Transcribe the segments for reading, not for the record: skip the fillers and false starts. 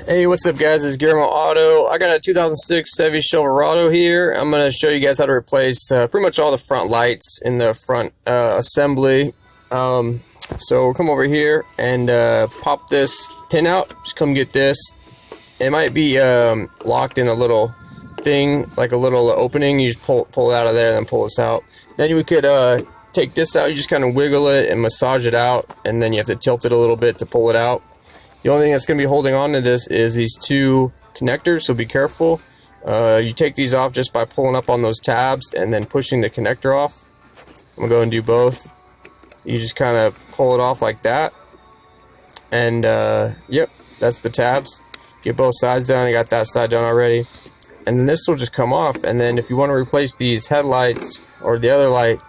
Hey, what's up guys, it's Guillermo Auto. I got a 2006 Chevy Silverado here. I'm going to show you guys how to replace pretty much all the front lights in the front assembly. So we'll come over here and pop this pin out. Just come get this. It might be locked in a little thing, like a little opening. You just pull it out of there and then pull this out. Then you could take this out. You just kind of wiggle it and massage it out, and then you have to tilt it a little bit to pull it out. The only thing that's going to be holding on to this is these two connectors, so be careful. You take these off just by pulling up on those tabs and then pushing the connector off. I'm going to go and do both. You just kind of pull it off like that. And, yep, that's the tabs. Get both sides done. I got that side done already. And then this will just come off. And then if you want to replace these headlights or the other light,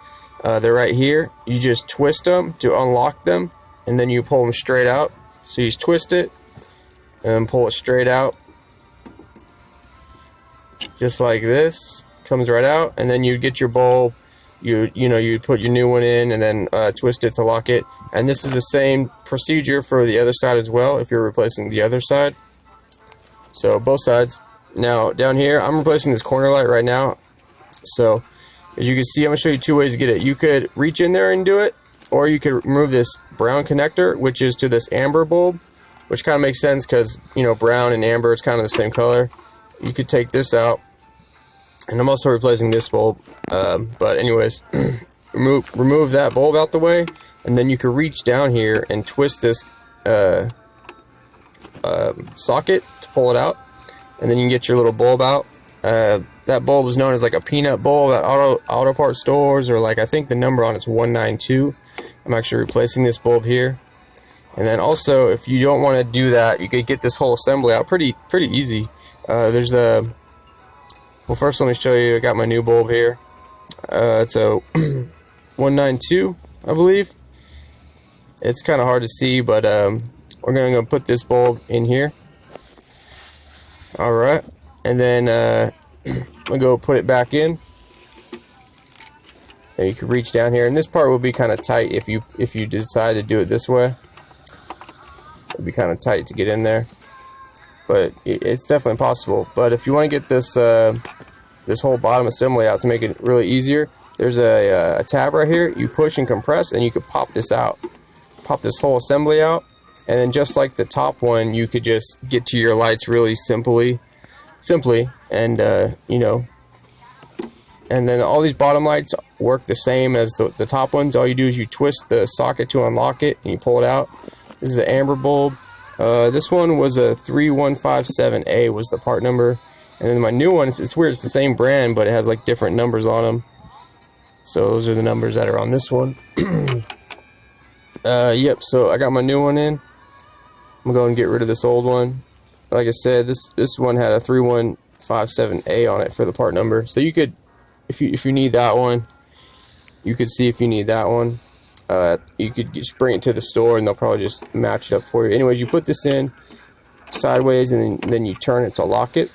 they're right here. You just twist them to unlock them, and then you pull them straight out. So you just twist it and pull it straight out, just like this. Comes right out, and then you get your bulb. You put your new one in, and then twist it to lock it. And this is the same procedure for the other side as well, if you're replacing the other side. So both sides. Now down here, I'm replacing this corner light right now. So as you can see, I'm gonna show you two ways to get it. You could reach in there and do it, or you could remove this brown connector, which is to this amber bulb, which kind of makes sense because, you know, brown and amber, it's kind of the same color. You could take this out, and I'm also replacing this bulb. But anyways, remove that bulb out the way, and then you can reach down here and twist this socket to pull it out, and then you can get your little bulb out. That bulb is known as like a peanut bulb at auto parts stores, or like I think the number on it's 192. I'm actually replacing this bulb here. And then also, if you don't want to do that, you could get this whole assembly out pretty easy. There's a well, first let me show you. I got my new bulb here. It's a 192, I believe. It's kind of hard to see, but we're gonna put this bulb in here. All right, and then I'm gonna go put it back in. And you can reach down here, and this part will be kind of tight if you decide to do it this way. It'll be kind of tight to get in there, but it's definitely possible. But if you want to get this this whole bottom assembly out to make it really easier, there's a tab right here. You push and compress, and you could pop this out, pop this whole assembly out, and then just like the top one, you could just get to your lights really simply, and you know. And then all these bottom lights work the same as the top ones. All you do is you twist the socket to unlock it, and you pull it out. This is an amber bulb. This one was a 3157A was the part number. And then my new one, it's weird, it's the same brand, but it has like different numbers on them. So those are the numbers that are on this one. Yep, so I got my new one in. I'm gonna go and get rid of this old one. Like I said, this one had a 3157A on it for the part number. So you could, if you need that one, you could see if you need that one. You could just bring it to the store, and they'll probably just match it up for you. Anyways, you put this in sideways, and then you turn it to lock it,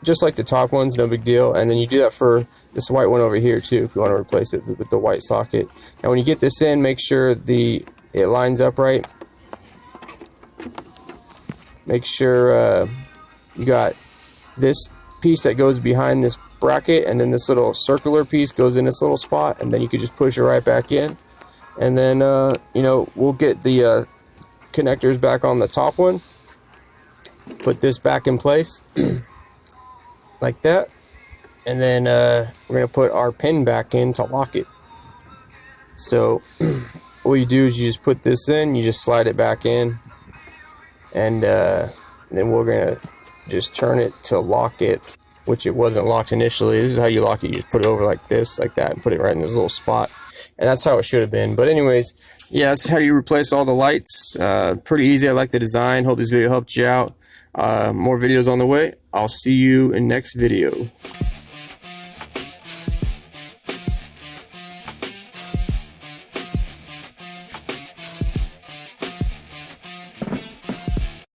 just like the top ones, no big deal. And then you do that for this white one over here too, if you want to replace it with the white socket. Now when you get this in, make sure it lines up right. Make sure you got this piece that goes behind this bracket, and then this little circular piece goes in this little spot, and then you could just push it right back in. And then you know, we'll get the connectors back on the top one, put this back in place like that, and then we're gonna put our pin back in to lock it. So what you do is you just put this in, you just slide it back in, and then we're gonna just turn it to lock it, which it wasn't locked initially. This is how you lock it. You just put it over like this, like that, and put it right in this little spot. And that's how it should have been. But anyways, yeah, that's how you replace all the lights. Pretty easy. I like the design. Hope this video helped you out. More videos on the way. I'll see you in next video.